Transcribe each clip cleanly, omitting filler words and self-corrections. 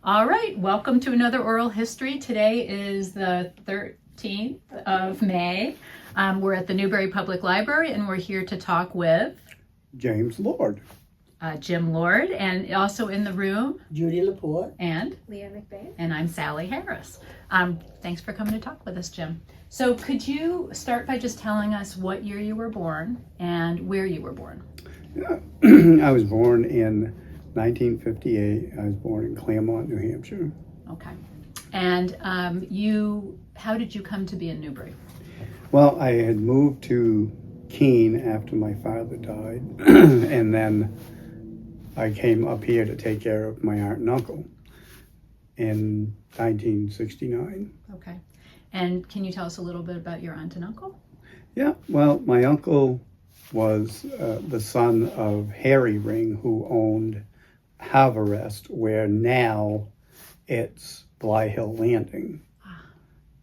All right, welcome to another oral history. Today is the 13th of May. We're at the Newbury Public Library and we're here to talk with James Lord. Jim Lord, and also in the room, Judy LaPorte. and McBain. and I'm Sally Harris. Thanks for coming to talk with us, Jim. So could you start by just telling us what year you were born and where you were born? I was born in 1958. I was born in Claremont, New Hampshire. Okay. And how did you come to be in Newbury? Well, I had moved to Keene after my father died, and then I came up here to take care of my aunt and uncle in 1969. Okay. And can you tell us a little bit about your aunt and uncle? Yeah, well, my uncle was the son of Harry Ring, who owned Haverest, where now it's Bly Hill Landing.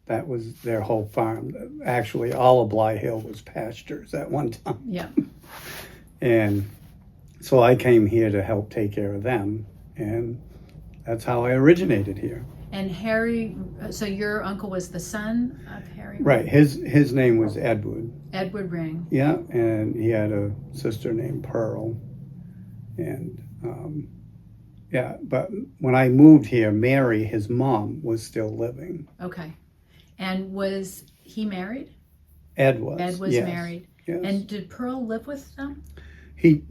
That was their whole farm. Actually, all of Bly Hill was pastures at one time. Yeah. And so I came here to help take care of them, and that's how I originated here. And Harry, so your uncle was the son of Harry? Right. His name was Edward. Edward Ring. Yeah, and he had a sister named Pearl. And yeah, but when I moved here, Mary, his mom, was still living. Okay. And was he married? Ed was. Ed was yes, married. Yes. And did Pearl live with them?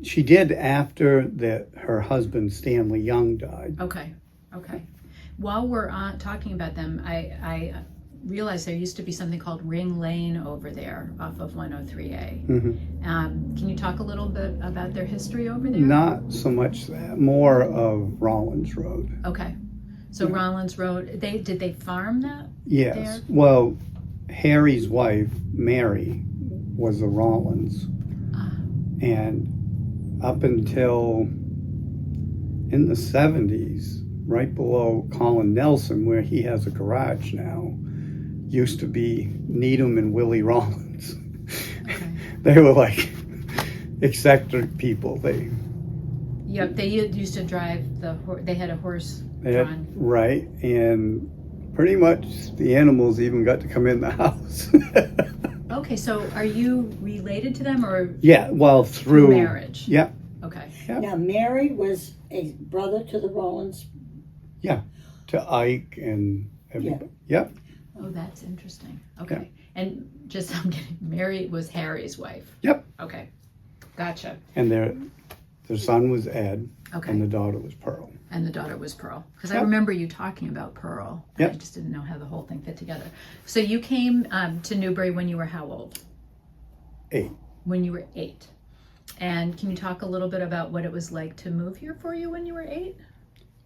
She did after that. Her husband Stanley Young died. Okay. Okay. While we're talking about them, I realized there used to be something called Ring Lane over there off of 103A. Mm-hmm. Can you talk a little bit about their history over there? Not so much that, more of Rollins Road. Okay. So Yeah. Rollins Road, did they farm that? Yes. There? Well, Harry's wife, Mary, was a Rollins. And up until in the 70s, right below Colin Nelson, where he has a garage now, used to be Needham and Willie Rollins. Okay. They were like eccentric people. Yep, they used to drive they had a horse They had, drawn. right, and pretty much the animals even got to come in the house. Okay, so are you related to them or Yeah, well, through marriage? Yeah, Okay. Yeah. Now, Mary was a brother to the Rollins. to Ike and everybody. Yep. Oh, that's interesting. Okay. And just I'm getting Mary was Harry's wife. Yep. Okay. Gotcha. And their son was Ed, Okay. and the daughter was Pearl. And the daughter was Pearl. Because I Yep. remember you talking about Pearl. Yep. I just didn't know how the whole thing fit together. So you came to Newbury when you were how old? 8. When you were 8. And can you talk a little bit about what it was like to move here for you when you were 8?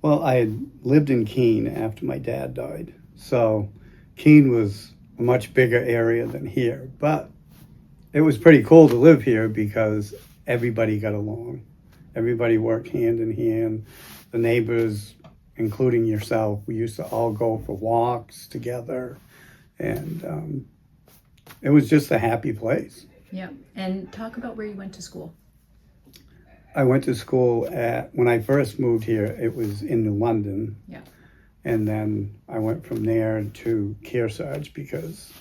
Well, I had lived in Keene after my dad died, so Keene was a much bigger area than here. But it was pretty cool to live here because everybody got along. Everybody worked hand in hand. The neighbors, including yourself, we used to all go for walks together, and it was just a happy place. Yeah. And talk about where you went to school. I went to school when I first moved here, it was in New London. Yeah. And then I went from there to Kearsarge because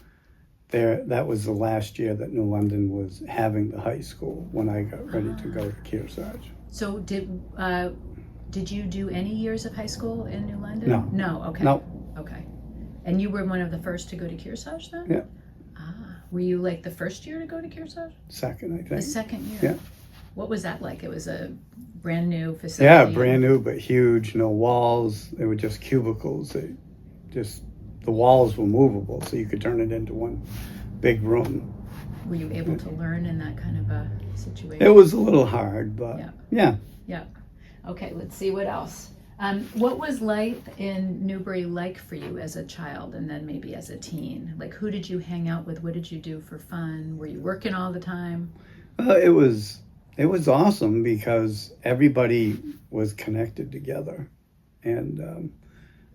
that was the last year that New London was having the high school when I got ready to go to Kearsarge. So did you do any years of high school in New London? No. No, okay. No. Okay. And you were one of the first to go to Kearsarge then? Yeah. Were you like the first year to go to Kearsarge? Second, I The think. second year? Yeah. What was that like? It was a brand new facility? Yeah, brand new but huge, no walls. They were just cubicles. The walls were movable, so you could turn it into one big room. Were you able to learn in that kind of a situation? It was a little hard, but yeah. Yeah. Okay, let's see what else. What was life in Newbury like for you as a child and then maybe as a teen? Like, who did you hang out with? What did you do for fun? Were you working all the time? It was awesome because everybody was connected together. And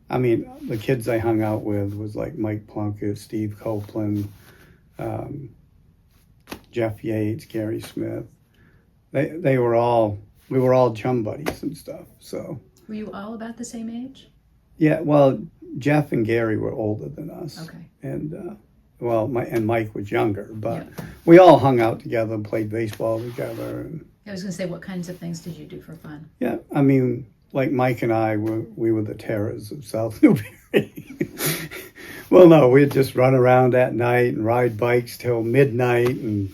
I mean, the kids I hung out with was like Mike Plunkett, Steve Copeland, Jeff Yates, Gary Smith. We were all chum buddies and stuff. So Were you all about the same age? Yeah, well, Jeff and Gary were older than us. Okay. And, Mike was younger, but Yeah. we all hung out together and played baseball together. And, I was going to say, what kinds of things did you do for fun? yeah, I mean, like Mike and I, we were the terrors of South Newbury. Well, no, we'd just run around at night and ride bikes till midnight and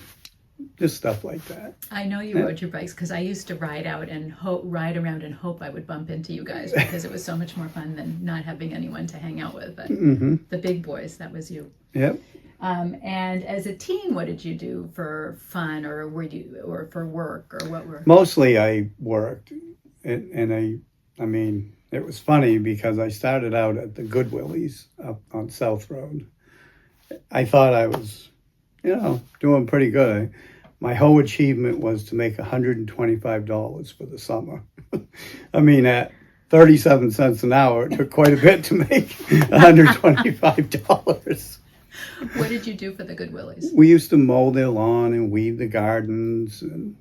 just stuff like that. I know you rode your bikes because I used to ride out and ride around and hope I would bump into you guys because it was so much more fun than not having anyone to hang out with. But the big boys, that was you. Yep. And as a teen, what did you do for fun, or or for work, or what were? Mostly I worked, and I mean, it was funny because I started out at the Goodwillies up on South Road. I thought I was, doing pretty good. My whole achievement was to make $125 for the summer. I mean, at 37 cents an hour, it took quite a bit to make $125. What did you do for the Goodwillies? We used to mow their lawn and weed the gardens. And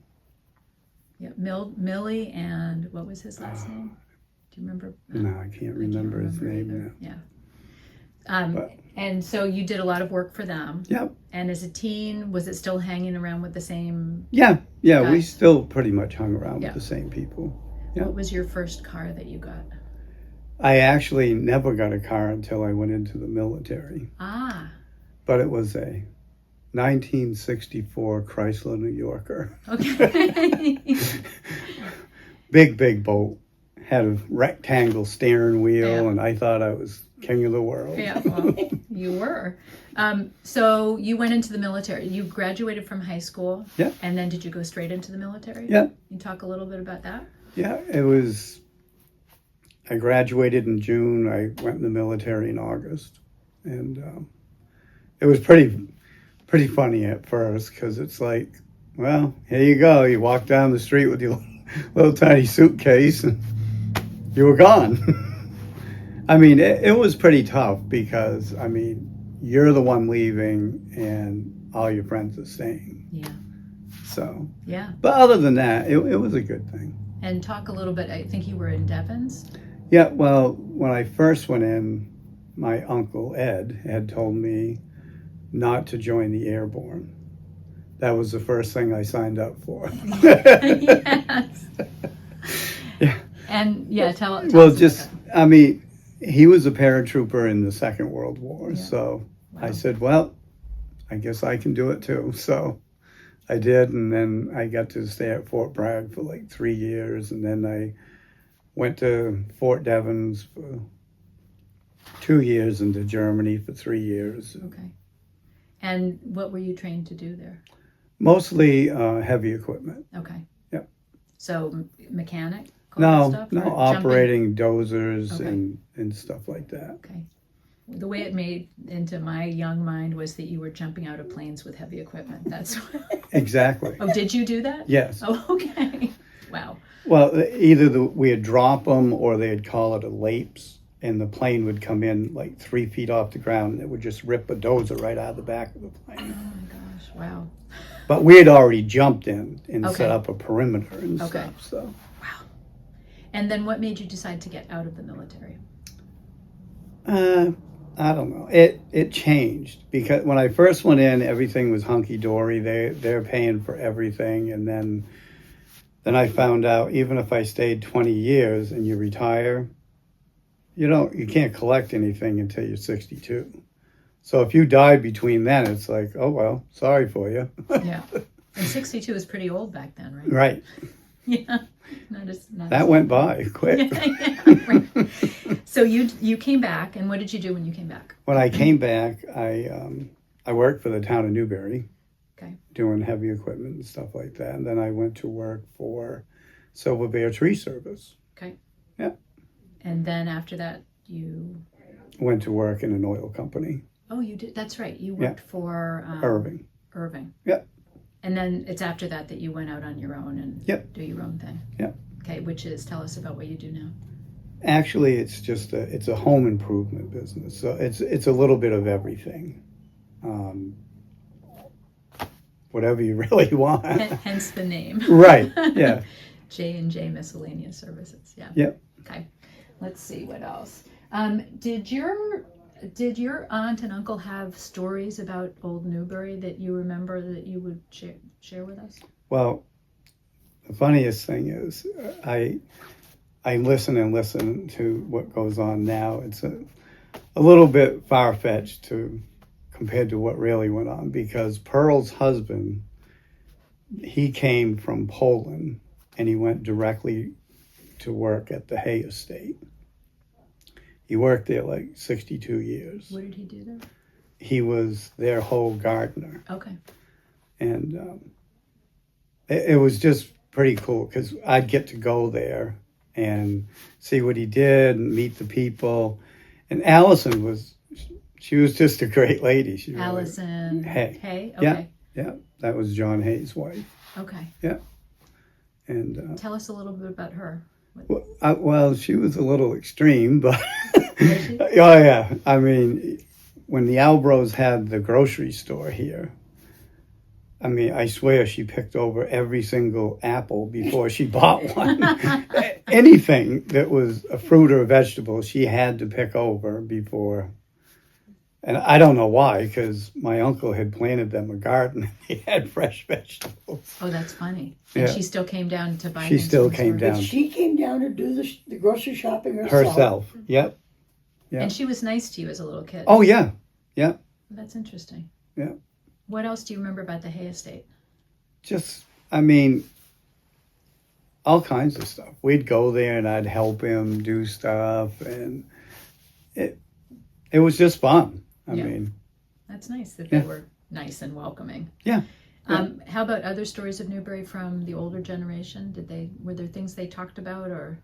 yeah, Millie, and what was his last name? Do you remember? No, I can't remember his name either. now. Yeah. And so you did a lot of work for them. Yep. And as a teen, was it still hanging around with the same? Yeah, we guys? still pretty much hung around Yeah. with the same people. Yeah. What was your first car that you got? I actually never got a car until I went into the military. Ah. But it was a 1964 Chrysler New Yorker. Okay. Big boat. Had a rectangle steering wheel, Yeah. and I thought I was king of the world. Yeah, well, you were. So you went into the military. You graduated from high school. Yeah. And then did you go straight into the military? Yeah. You talk a little bit about that? Yeah, it was. I graduated in June. I went in the military in August, and it was pretty funny at first because it's like, well, here you go. You walk down the street with your little tiny suitcase, and you were gone. I mean, it was pretty tough because I mean, you're the one leaving, and all your friends are staying. Yeah. So. Yeah. But other than that, it was a good thing. And talk a little bit. I think you were in Devon's. Yeah, well, when I first went in, my uncle Ed had told me not to join the Airborne. That was the first thing I signed up for. Yes. Yeah. And yeah, tell Well, us just, about I mean, he was a paratrooper in the Second World War. Yeah. So Wow. I said, well, I guess I can do it too. So I did, and then I got to stay at Fort Bragg for like 3 years, and then I went to Fort Devens for 2 years and to Germany for 3 years. that. Okay. And what were you trained to do there? Mostly heavy equipment. Okay. Yep. So mechanic? No, stuff, no, or jumping? operating dozers Okay. and stuff like that. Okay. The way it made into my young mind was that you were jumping out of planes with heavy equipment. That's Exactly. Oh, did you do that? Yes. Oh, okay. Wow. Well, either we'd drop them or they'd call it a lapse, and the plane would come in like 3 feet off the ground, and it would just rip a dozer right out of the back of the Oh plane. my gosh. Wow. But we had already jumped in and Okay. set up a perimeter and Okay. stuff. So Wow. And then what made you decide to get out of the military? I don't know. It changed because when I first went in, everything was hunky dory. They're paying for everything, and then I found out even if I stayed 20 years and you retire, you can't collect anything until you're 62. So if you died between then, it's like, oh well, sorry for you. Yeah. And 62 is pretty old back then, right? Right. Yeah. Not That as- went by quick. Yeah, right. So you came back, and what did you do when you came back? When I came back, I worked for the town of Newbury. Okay. Doing heavy equipment and stuff like that. And then I went to work for Silver Bear Tree Service. Okay. Yeah. And then after that, you... Went to work in an oil company. Oh, you did. That's right. You worked for... Irving. Irving. Yeah. And then it's after that you went out on your own and Yep. do your own thing. Yeah. Okay, which is, tell us about what you do now. Actually, it's just it's a home improvement business. So it's a little bit of everything. Whatever you really want. Hence the name. Right. Yeah. J&J Miscellaneous Services. Yeah. Yep. Okay. Let's see what else. Did your aunt and uncle have stories about old Newbury that you remember that you would share with us? Well, the funniest thing is I listen and listen to what goes on now. It's a little bit far-fetched compared to what really went on, because Pearl's husband, he came from Poland and he went directly to work at the Hay Estate. He worked there like 62 years. What did he do there? He was their whole gardener. Okay. And it was just pretty cool because I'd get to go there and see what he did and meet the people. And Allison she was just a great lady. She Allison Hay. Hay? Okay. Yeah, that was John Hay's wife. Okay. Yeah. And tell us a little bit about her. well, she was a little extreme, but Was she? oh yeah. I mean, when the Albros had the grocery store here, I mean, I swear she picked over every single apple before she bought one. Anything that was a fruit or a vegetable, she had to pick over before. And I don't know why, because my uncle had planted them a garden. He had fresh vegetables. Oh, that's funny. And Yeah. she still came down to buy She things still from the came store? down. She came down to do the grocery shopping herself. Herself. Yep. Yeah. And she was nice to you as a little kid. Oh, yeah. Yeah. That's interesting. Yeah. What else do you remember about the Hay Estate? Just, I mean, all kinds of stuff. We'd go there and I'd help him do stuff, and it was just fun. I Yeah. mean, That's nice that Yeah. they were nice and welcoming. Yeah. How about other stories of Newbury from the older generation? Were there things they talked about, or?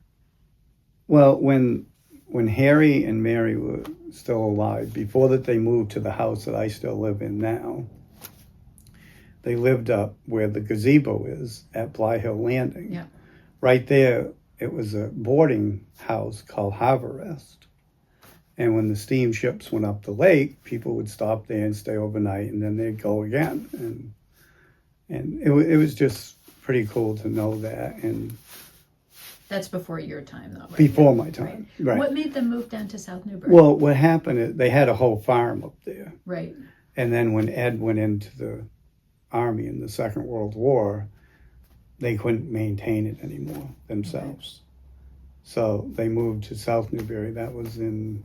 well, when Harry and Mary were still alive, before that they moved to the house that I still live in now, they lived up where the gazebo is at Bly Hill Landing. Yeah. Right there, it was a boarding house called Harbor Rest. And when the steamships went up the lake, people would stop there and stay overnight, and then they'd go again. And it was just pretty cool to know that. And That's before your time, though, right? before my time, right. What made them move down to South Newbury? Well, what happened is they had a whole farm up there. Right. And then when Ed went into the Army in the Second World War, they couldn't maintain it anymore themselves. So they moved to South Newbury. That was in,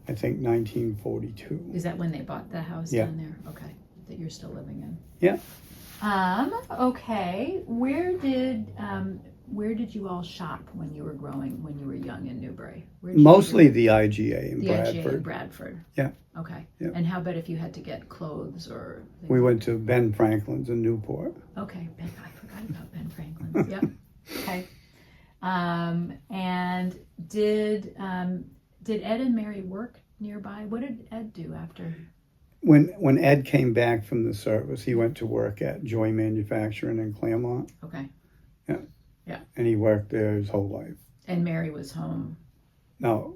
I think, 1942. Is that when they bought the house Yeah. down there? Okay. That you're still living in? Yeah. Okay. Where did you all shop when you were young in Newbury? Where did you Mostly go? the IGA in The IGA in Bradford. Bradford. Yeah. Okay. Yeah. And how about if you had to get clothes or? We went to Ben Franklin's in Newport. Okay. I forgot about Ben Franklin's. Yep. Okay. And did Ed and Mary work nearby? What did Ed do after? When Ed came back from the service, he went to work at Joy Manufacturing in Claremont. Okay. And he worked there his whole life. And Mary was home. No,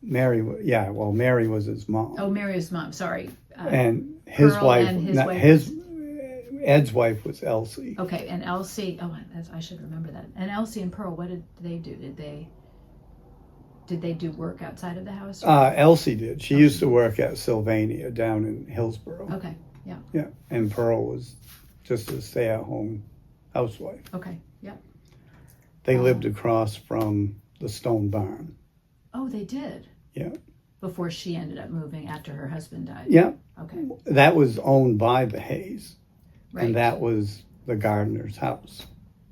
Mary was his mom. Oh, Mary's mom. Sorry. And his Pearl wife, and his not- wife Ed's wife was Elsie. Okay, and Elsie. Oh, I should remember that. And Elsie and Pearl, what did they do? Did they do work outside of the house? Elsie did. She used to work at Sylvania down in Hillsborough. Okay. Yeah. Yeah, and Pearl was just a stay-at-home housewife. Okay. Yeah. They lived across from the stone barn. Oh, they did. Yeah. Before she ended up moving after her husband died. Yeah, Okay. that was owned by the Hayes, Right. and that was the gardener's house.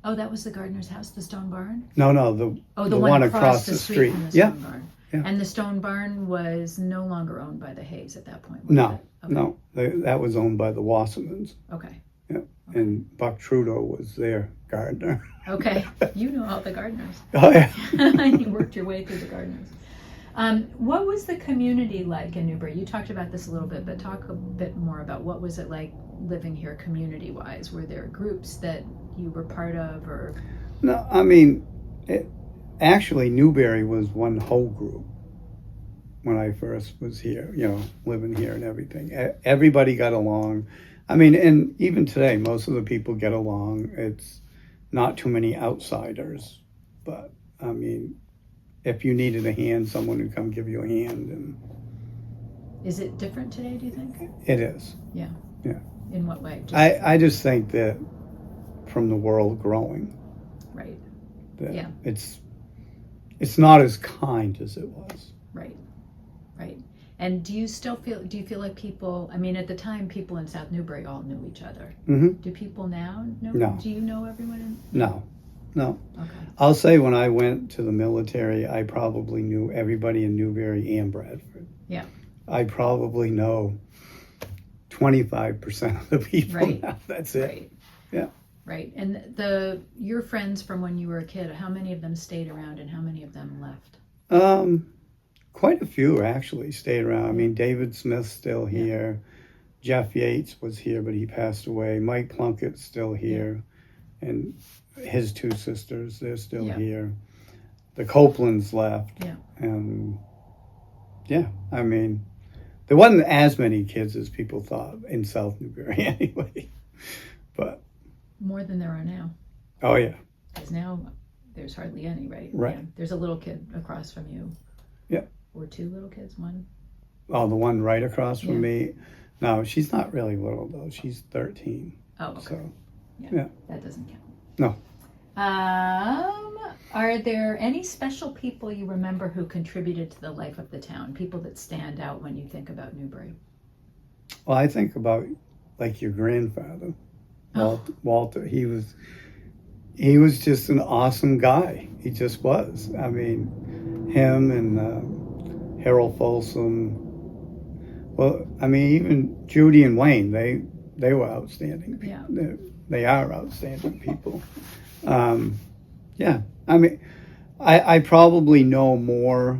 Oh, that was the gardener's house, the stone barn? No, The one across the street from the Yeah, stone barn. yeah. And the stone barn was no longer owned by the Hayes at that point, was No, it? Okay. no, that was owned by the Wassermans, Okay. and Buck Trudeau was their gardener. Okay. You know all the gardeners. Oh yeah. You worked your way through the gardeners. What was the community like in Newbury? You talked about this a little bit, but talk a bit more about what was it like living here community-wise? Were there groups that you were part of, or? No, I mean, actually Newbury was one whole group when I first was here, living here and everything. Everybody got along. I mean, and even today, most of the people get along. It's not too many outsiders, but I mean, if you needed a hand, someone would come give you a hand, and Is it different today, do you think? it is. Yeah. Yeah. In what way? I just think that from the world growing, Right, that Yeah. it's not as kind as it was. right. And do you feel like people, I mean, at the time, people in South Newbury all knew each other. Mm-hmm. Do people now know? No. Do you know everyone? No. Okay. I'll say when I went to the military, I probably knew everybody in Newbury and Bradford. Yeah. I probably know 25% of the people Right. now. That's it. Right. Yeah. Right. And your friends from when you were a kid, how many of them stayed around and how many of them left? Quite a few actually stayed around. I mean, David Smith's still here. Jeff Yates was here, but he passed away. Mike Plunkett's still here. And his two sisters, they're still here. The Copelands left. Yeah. And yeah, I mean, there wasn't as many kids as people thought in South Newbury anyway. But More than there are now. oh yeah. Because now there's hardly any, right? Right. Yeah. There's a little kid across from you. Yeah. Or two little kids, one. Oh, the one right across from Yeah. me. No, she's not really little though. She's 13. Oh, okay. So Yeah. That doesn't count. No. Are there any special people you remember who contributed to the life of the town? People that stand out when you think about Newbury? Well, I think about like your grandfather, Walter. He was just an awesome guy. He just was. I mean, him and Harold Folsom. Well, I mean, even Judy and Wayne, they were outstanding people. Yeah. They are outstanding people. Yeah, I mean, I probably know more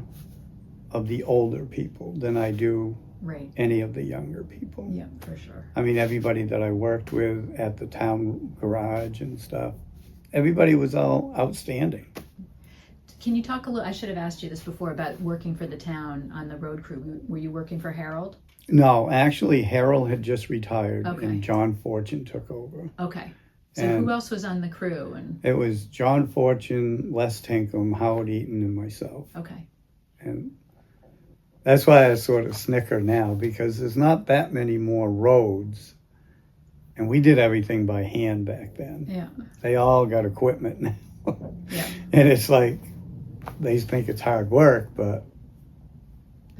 of the older people than I do Right. any of the younger people. Yeah, for sure. I mean, everybody that I worked with at the town garage and stuff, everybody was all outstanding. Can you talk a little, I should have asked you this before, about working for the town on the road crew. Were you working for Harold? No, actually, Harold had just retired Okay. and John Fortune took over. Okay. So And who else was on the crew? And it was John Fortune, Les Tinkham, Howard Eaton, and myself. okay. And that's why I sort of snicker now, because there's not that many more roads. And we did everything by hand back then. Yeah. They all got equipment now. Yeah. And it's like, they think it's hard work, but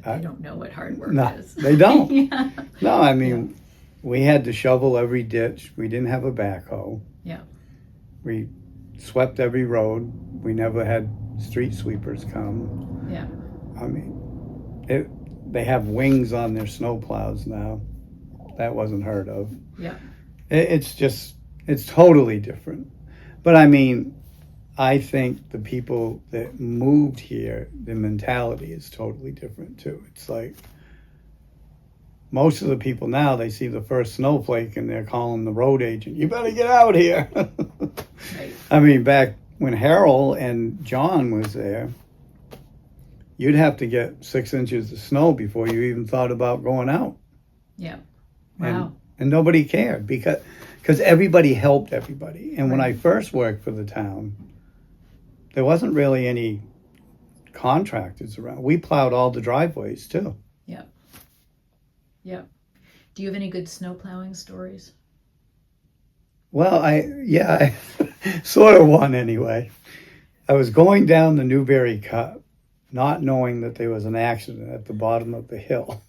They don't know what hard work no, is. they don't. Yeah. No, I mean, we had to shovel every ditch. We didn't have a backhoe. Yeah. We swept every road. We never had street sweepers come. Yeah. I mean, they have wings on their snow plows now. That wasn't heard of. Yeah. It's totally different. But I mean, I think the people that moved here, the mentality is totally different too. It's like most of the people now, they see the first snowflake and they're calling the road agent, you better get out here. Right. I mean, back when Harold and John was there, you'd have to get 6 inches of snow before you even thought about going out. Yeah. Wow. And nobody cared because everybody helped everybody. And when I Right. first worked for the town, there wasn't really any contractors around. We plowed all the driveways too. Yeah. Yeah. Do you have any good snow plowing stories? Well, I sort of one anyway. I was going down the Newbury Cut, not knowing that there was an accident at the bottom of the hill.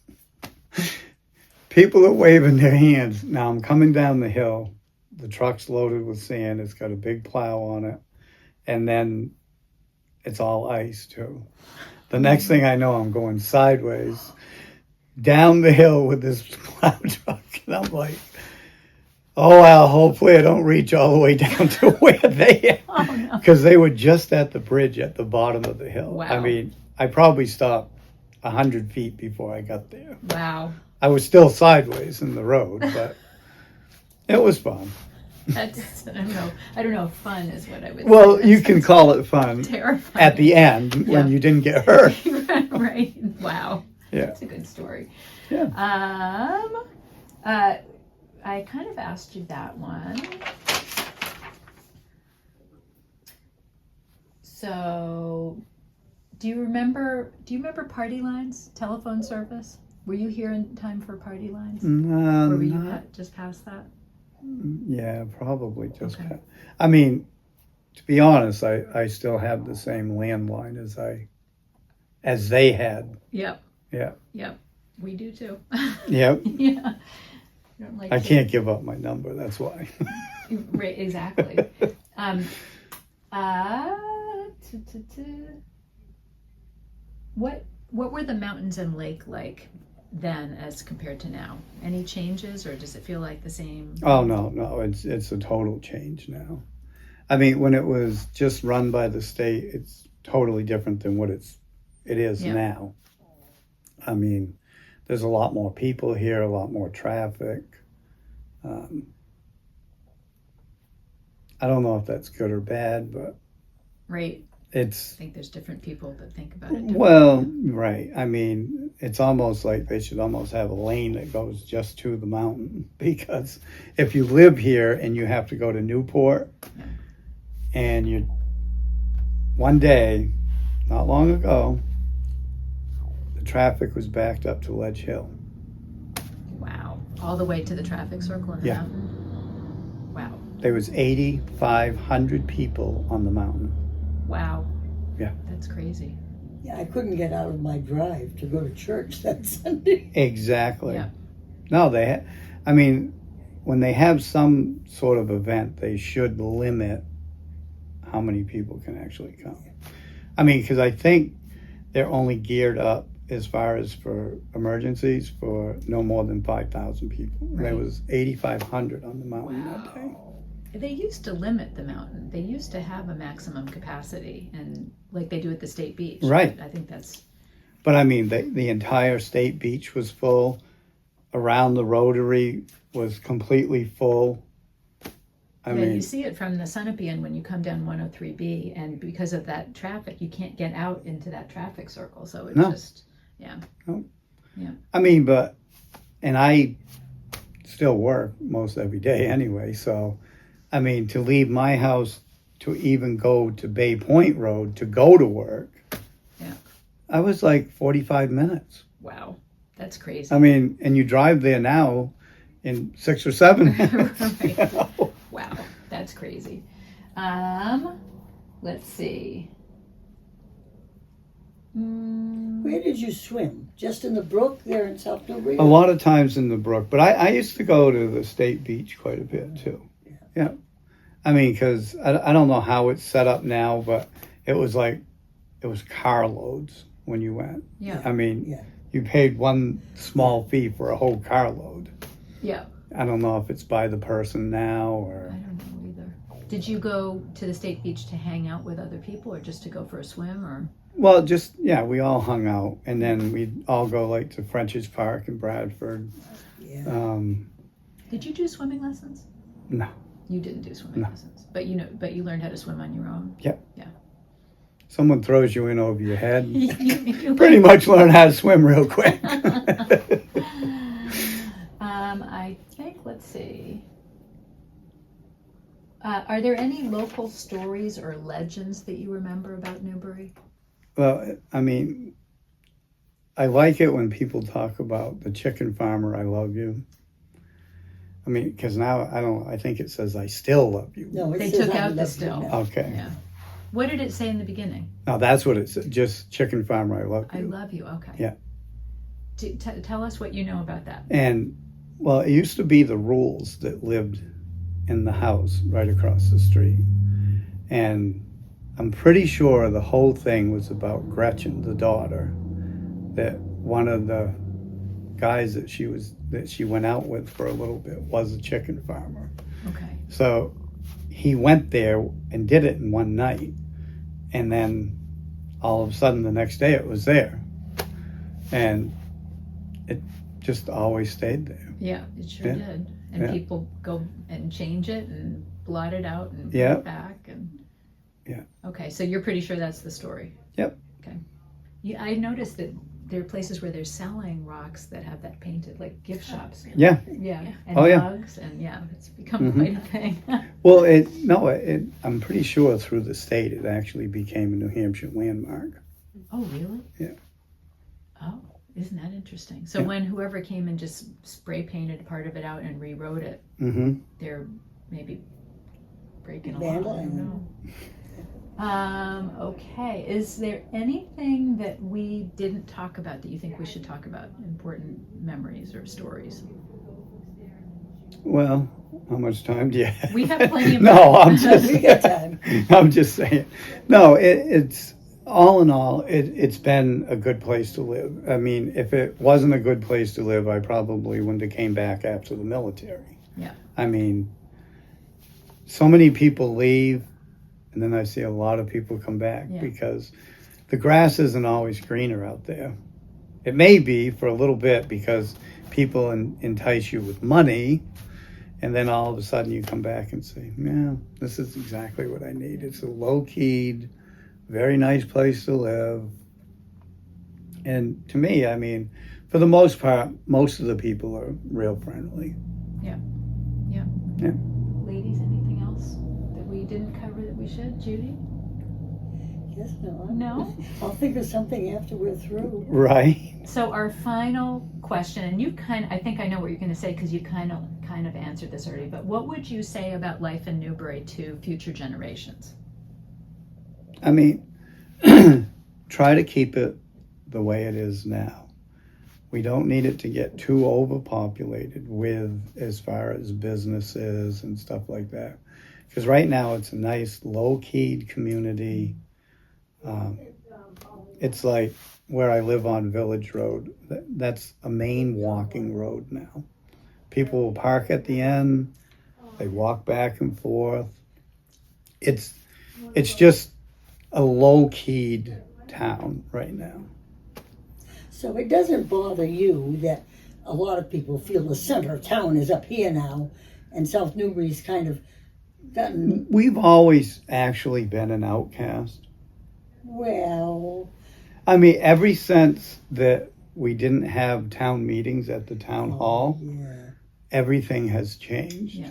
People are waving their hands. Now I'm coming down the hill. The truck's loaded with sand. It's got a big plow on it. And then it's all ice too. The next thing I know, I'm going sideways down the hill with this plow truck. And I'm like, oh, well, hopefully I don't reach all the way down to where they are. Oh, no. Because they were just at the bridge at the bottom of the hill. Wow. I mean, I probably stopped 100 feet before I got there. Wow. I was still sideways in the road, but it was fun. That's, I don't know if fun is what I would Well, say. you can call it fun Terrifying. at the end Yeah. when you didn't get hurt. Right. Wow. Yeah. That's a good story. Yeah. I kind of asked you that one. So, Do you remember party lines, telephone service? Were you here in time for party lines? Or were you just past that? Yeah, probably just. Okay. I mean, to be honest, I still have the same landline as they had. Yep. Yeah. Yep. We do too. Yep. Yeah. Don't like I to- can't give up my number. That's why. Right, exactly. What were the mountains and lake like then as compared to now? Any changes, or does it feel like the same? Oh no, it's a total change now. I mean, when it was just run by the state, it's totally different than what it is Yeah. now. I mean, there's a lot more people here, a lot more traffic. I don't know if that's good or bad, but Right. I it's, think there's different people that think about it differently. well, right. I mean, it's almost like they should almost have a lane that goes just to the mountain, because if you live here and you have to go to Newport, Yeah. and one day, not long ago, the traffic was backed up to Ledge Hill. Wow. All the way to the traffic circle in the Yeah. mountain? Wow. There was 8,500 people on the mountain. Wow. Yeah. That's crazy. Yeah, I couldn't get out of my drive to go to church that Sunday. Exactly. Yeah. No, I mean, when they have some sort of event, they should limit how many people can actually come. I mean, because I think they're only geared up as far as for emergencies for no more than 5,000 people. Right. There was 8,500 on the mountain that day. They used to limit the mountain. They used to have a maximum capacity, and like they do at the state beach. Right. I think that's But I mean, the entire state beach was full. Around the Rotary was completely full. I yeah. mean, You see it from the Sunapee when you come down 103B, and because of that traffic, you can't get out into that traffic circle. So it's No. just I mean, and I still work most every day anyway. So, I mean, to leave my house to even go to Bay Point Road to go to work, Yeah. I was like 45 minutes. wow. That's crazy. I mean, and you drive there now in 6 or 7 minutes. Right. You know? Wow, that's crazy. Let's see. Where did you swim? Just in the brook there in South Newbury? A lot of times in the brook, but I used to go to the state beach quite a bit too. Yeah. I mean, because I don't know how it's set up now, but it was carloads when you went. Yeah. I mean, Yeah. you paid one small fee for a whole carload. Yeah. I don't know if it's by the person now I or. don't know either. Did you go to the state beach to hang out with other people, or just to go for a swim, or? Well, we all hung out, and then we'd all go like to French's Park in Bradford. Yeah. Did you do swimming lessons? No. You didn't do swimming No. lessons, but you learned how to swim on your own. Someone throws you in over your head. You Pretty much learn how to swim real quick. I think, let's see. Are there any local stories or legends that you remember about Newbury? Well, I mean, I like it when people talk about the chicken farmer, I love you. I mean, because now I think it says I still love you. No, it They says took I out the love you still. now. Okay. Yeah. What did it say in the beginning? No, that's what it said. Just chicken farmer, I love I you. love you. Okay. Yeah. Tell us what you know about that. And, well, it used to be the Rules that lived in the house right across the street. And I'm pretty sure the whole thing was about Gretchen, the daughter, that one of the guys that she went out with for a little bit was a chicken farmer. Okay. So he went there and did it in one night, and then all of a sudden the next day it was there, and it just always stayed there. Yeah, it sure Yeah. did. And Yeah. people go and change it and blot it out and put Yeah. it back and. Yeah. Okay, so you're pretty sure that's the story. Yep. Okay. Yeah, I noticed that there are places where they're selling rocks that have that painted, like gift shops. Yeah. Yeah. And Oh, yeah. mugs, and yeah, it's become Mhm. quite a thing. Well, I'm pretty sure through the state it actually became a New Hampshire landmark. Oh, really? Yeah. Oh, isn't that interesting? So Yeah. when whoever came and just spray painted part of it out and rewrote it, Mm-hmm. they're maybe breaking a law. I don't know. Okay. Is there anything that we didn't talk about that you think we should talk about? Important memories or stories? Well, how much time do you have? We have plenty of No, time. I'm just We got time. I'm just saying. No, it's all in all, it's been a good place to live. I mean, if it wasn't a good place to live, I probably wouldn't have came back after the military. Yeah. I mean, so many people leave, and then I see a lot of people come back Yeah. because the grass isn't always greener out there. It may be for a little bit because people entice you with money, and then all of a sudden you come back and say, yeah, this is exactly what I need. It's a low-keyed, very nice place to live. And to me, I mean, for the most part, most of the people are real friendly. Yeah. Ladies, anything else that we didn't cover that we should? Judy? Yes, no. No? I'll think of something after we're through. Right. So our final question, and you I think I know what you're going to say because you kind of answered this already, but what would you say about life in Newbury to future generations? I mean, try to keep it the way it is now. We don't need it to get too overpopulated with as far as businesses and stuff like that. Because right now it's a nice low-keyed community. It's like where I live on Village Road. That's a main walking road now. People will park at the end. They walk back and forth. It's just a low-keyed town right now. So it doesn't bother you that a lot of people feel the center of town is up here now, and South Newbury's kind of gotten, We've always actually been an outcast. well, I mean, ever since that we didn't have town meetings at the town hall, yeah. everything has changed. Yeah.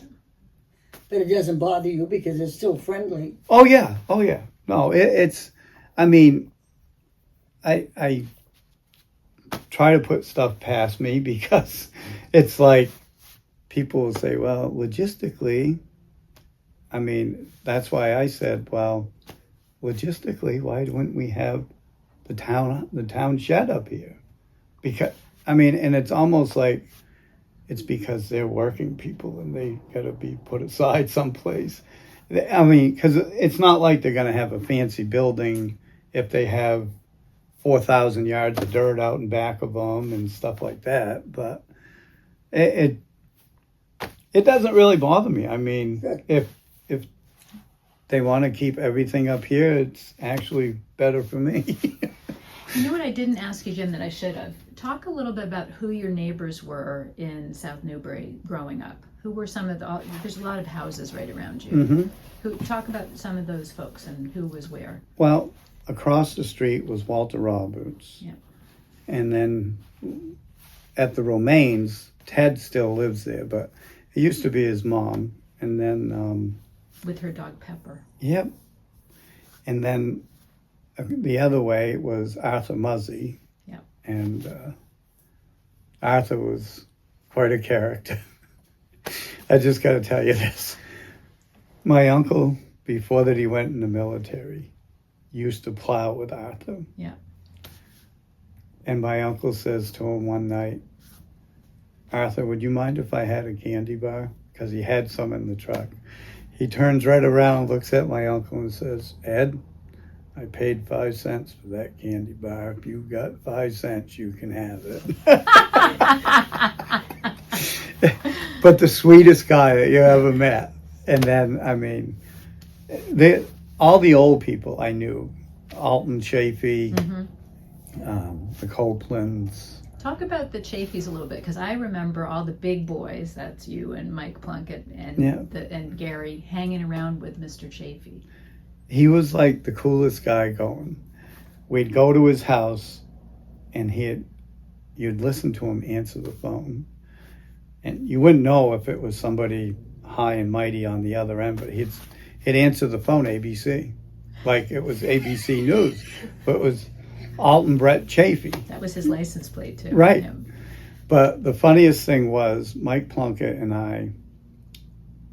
But it doesn't bother you because it's still friendly. Oh yeah. No, it's. I mean, I try to put stuff past me because it's like people will say, well, logistically. I mean, that's why I said, well, logistically, why wouldn't we have the town shed up here? Because I mean, and it's almost like it's because they're working people and they got to be put aside someplace. I mean, because it's not like they're going to have a fancy building if they have 4,000 yards of dirt out in back of them and stuff like that. But it doesn't really bother me. I mean, if they want to keep everything up here, it's actually better for me. You know what I didn't ask you, Jim, that I should have? Talk a little bit about who your neighbors were in South Newbury growing up. Who were some of there's a lot of houses right around you. Mm-hmm. Talk about some of those folks and who was where. Well, across the street was Walter Roberts. Yeah. And then at the Romaines, Ted still lives there, but it used to be his mom. And then... with her dog Pepper. Yep. And then the other way was Arthur Muzzy. Yeah. And Arthur was quite a character. I just got to tell you this. My uncle, before that he went in the military, used to plow with Arthur. Yeah. And my uncle says to him one night, Arthur, would you mind if I had a candy bar? Because he had some in the truck. He turns right around, looks at my uncle and says, Ed, I paid 5 cents for that candy bar. If you've got 5 cents, you can have it. But the sweetest guy that you ever met. And then, I mean, all the old people I knew, Alton Chafee, the Copelands. Talk about the Chafies a little bit, because I remember all the big boys, that's you and Mike Plunkett and Gary, hanging around with Mr. Chafee. He was like the coolest guy going. We'd go to his house and you'd listen to him answer the phone. And you wouldn't know if it was somebody high and mighty on the other end, but he'd answer the phone ABC, like it was ABC News. But it was Alton Brett Chafee. That was his license plate too. Right. Him. But the funniest thing was Mike Plunkett and I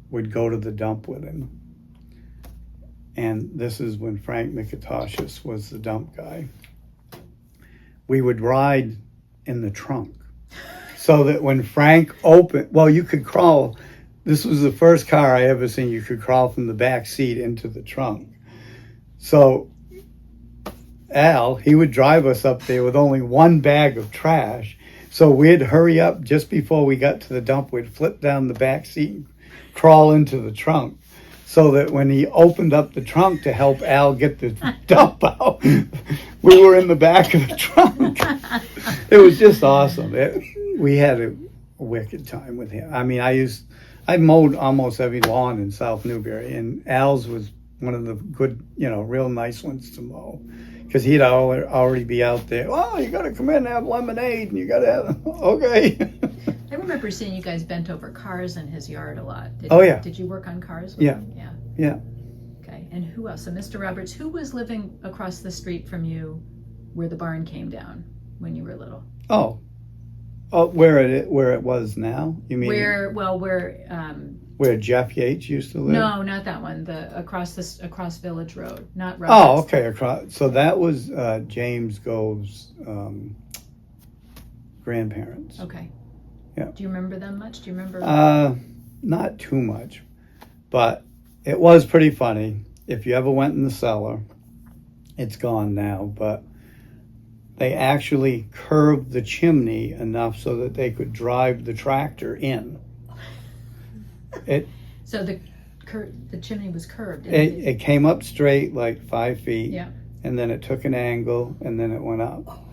would go to the dump with him. And this is when Frank Mikitoshis was the dump guy. We would ride in the trunk. So that when Frank opened, well, you could crawl. This was the first car I ever seen. You could crawl from the back seat into the trunk. So Al, he would drive us up there with only one bag of trash. So we'd hurry up just before we got to the dump. We'd flip down the back seat and crawl into the trunk. So that when he opened up the trunk to help Al get the dump out, we were in the back of the trunk. It was just awesome. We had a wicked time with him. I mean, I mowed almost every lawn in South Newbury, and Al's was one of the good, real nice ones to mow. Because he'd already be out there, oh, you got to come in and have lemonade, and you got to have, okay. I remember seeing you guys bent over cars in his yard a lot. Yeah. Did you work on cars with Yeah. him? Yeah. Yeah. Okay. And who else? So Mr. Roberts, who was living across the street from you where the barn came down when you were little? Oh, where it was now? You mean where Jeff Yates used to live? No, not that one. The across Village Road, not Roberts. Oh, okay. So that was James Gove's grandparents. Okay. Yeah. Do you remember them much? Do you remember? Not too much, but it was pretty funny. If you ever went in the cellar, it's gone now, but they actually curved the chimney enough so that they could drive the tractor in. So the chimney was curved. It came up straight like 5 feet. Yeah. And then it took an angle, and then it went up. Oh,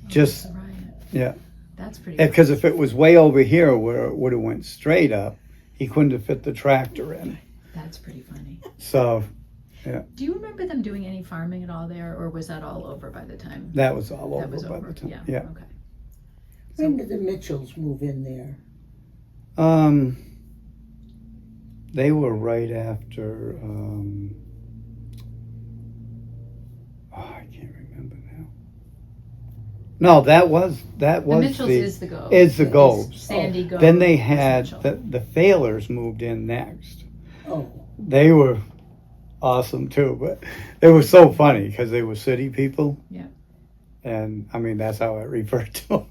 Just right. yeah. That's pretty. Because if it was way over here where it would have went straight up, he couldn't have fit the tractor in. That's pretty funny. So, yeah. Do you remember them doing any farming at all there, or was that all over by the time? That was all That over was by over. the time. Yeah. Yeah. Okay. When did the Mitchells move in there? They were right after. I can't remember now. No, that was The Mitchells is the Goves. Is the Goves. Sandy Goves. Then they had Mitchell. the Thailers moved in next. Oh, They were awesome too, but they were so funny because they were city people. Yeah. And I mean, that's how I refer to them.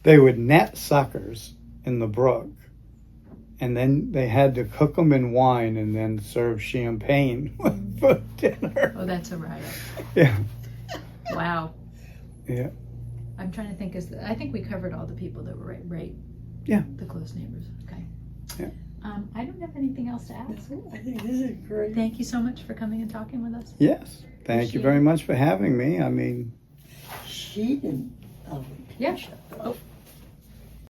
They would net suckers in the brook, and then they had to cook them in wine and then serve champagne for dinner. Oh, that's a riot. Yeah. Wow. Yeah. I'm trying to think. I think we covered all the people that were right. Yeah. The close neighbors. Okay. Yeah. I don't have anything else to ask. I think this is great. Thank you so much for coming and talking with us. Yes. Thank you very much for having me. I mean, She didn't. Yeah. Shut up. Oh,